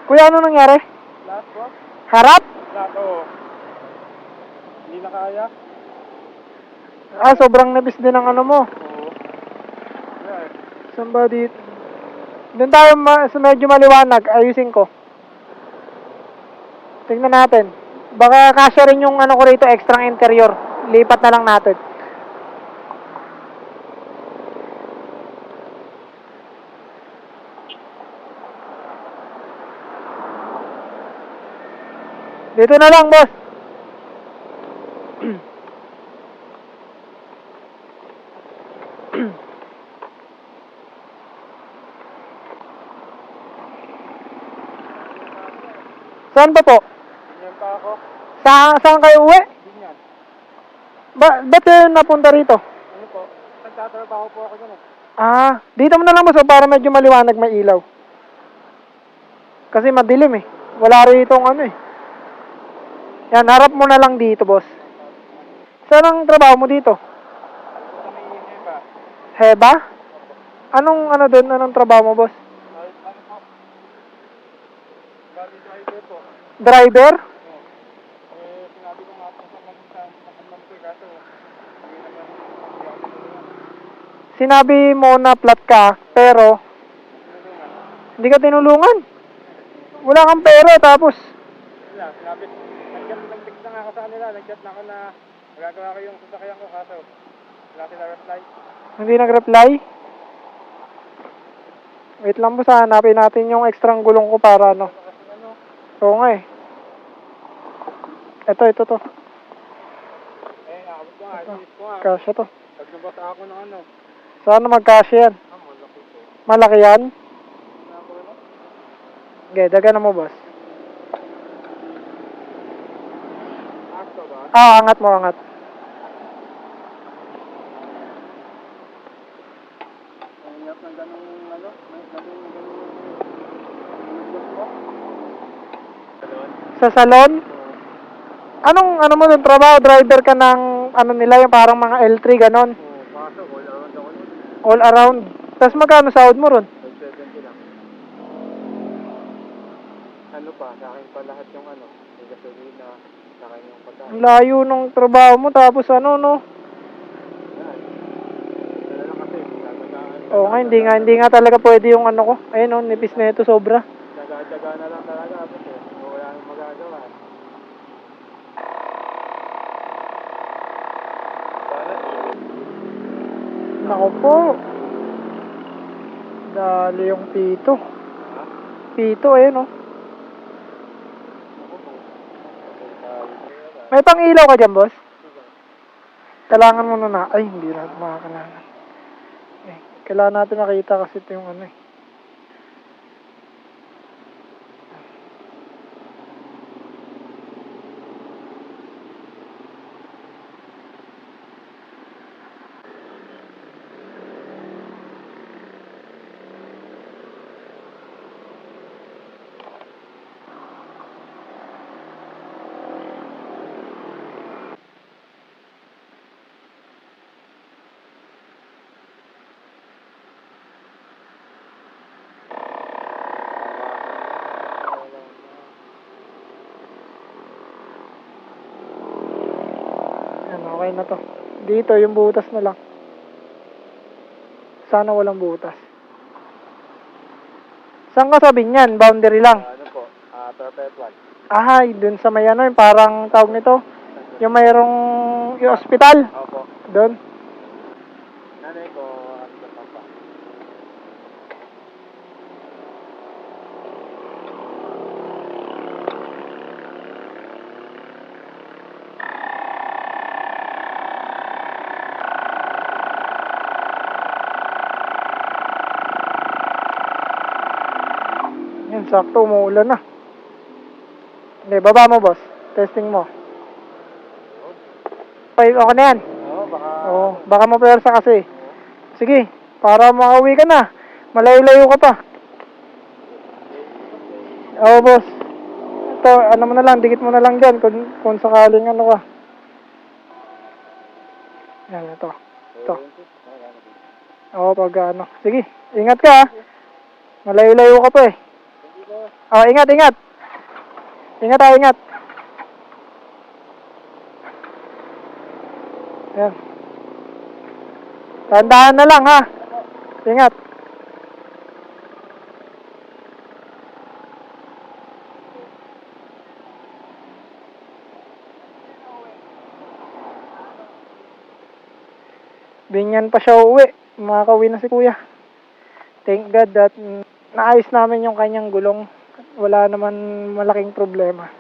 Kuya, ano nangyari? Lahat po? Harap? Lahat, oo. Hindi na kaya? Sobrang nipis din ang ano mo. Oo. Yeah. Somebody... Doon tayo sa medyo maliwanag. Ayusin ko. Tingnan natin. Baka kasya rin yung ano ko rito, extra interior. Lipat na lang natin. Dito na lang, boss. Saan ba po? Ganyan pa ako. Saan kayo uwi? Ganyan. Ba't kayo napunta rito? Ano po? Nagtatrabaho po ako dyan eh. Dito mo na lang, boss, para medyo maliwanag, may ilaw. Kasi madilim eh. Wala rito ano eh. Yan, harap mo na lang dito, boss. Saan ang trabaho mo dito? Sa may Heba. Heba? Anong ano doon? Anong trabaho mo, boss? Ano po? Bali driver po. Driver? Oo. Sinabi ko nga po sa kanman ko kaso hindi naman hindi ako tinulungan. Sinabi mo na flat ka, pero Tinulungan. hindi ka tinulungan. Wala kang pera, tapos Wala, sinabi. Nag-text na nga ako sa kanila. Nag-chat na ako na magagawa ko yung sasakyan ko kaso wala sila reply. hindi nag-reply. Wait lang, boss, hanapin natin yung extra gulong ko para ano. Kasi ano, Oo nga eh. Ito to. nakabot ko nga, isis ko nga. Kasya to. Pag nabasa ako ng ano, Sana magkasya yan. malaki po. Malaki yan? Ako rin. Okay, dagan mo, boss. Akto ba? Angat mo, angat. Ang hirap ng ganung ano, ganung po. Sa salon? Anong ano mo dun, trabaho? Driver ka ng ano nila, yung parang mga L3 ganon? Oo, pasok, all around ako nun. All around. Tapos magkano sahod mo ron? 70 lang. Ano pa, sa akin pa lahat yung ano, yung gasolina, sa akin yung pagkain. Ang layo ng trabaho mo, tapos ano, no? Yan. Wala lang kasi, tatagaan. Oo nga, hindi nga talaga pwede yung ano ko. Ayun, no, nipis na ito, sobra. Tsaga-tsaga na lang talaga kasi wala nang magagawa. Nako po. Dali yung pito. Ha? Pito, ayun, no? May pang ilaw ka dyan, boss? Kailangan mo na. Ay, hindi na makakailangan. Kailangan natin makita kasi ito yung ano eh. Okay na to. Dito, yung butas na lang. Sana walang butas. Saan ka sabi niyan? Boundary lang. Ano po? Perpetual. Dun sa may ano, yung parang tawag nito. Yung mayroong yung ospital. Opo. Doon. Nanay ko, at sa papa. Yan, sakto, umuulan na. Hindi, baba mo, boss. Testing mo. Okay na yan. Oo, baka mapersa kasi. Sige, para makauwi ka na. Malayo-layo ka pa. Oo, boss. Ito, ano mo na lang, dikit mo na lang dyan kung sakaling ano ka. Yan, ito. Oo, pag ano. Sige, ingat ka ha. Malayo-layo ka pa eh. Hindi ko. Oh, ingat, ingat. Ingat tayo, ingat. Ayan. Tandaan na lang, ha. Ingat. Binyan pa siya uuwi. Makakauwi na si kuya. Thank God that naayos namin yung kanyang gulong. Wala naman malaking problema.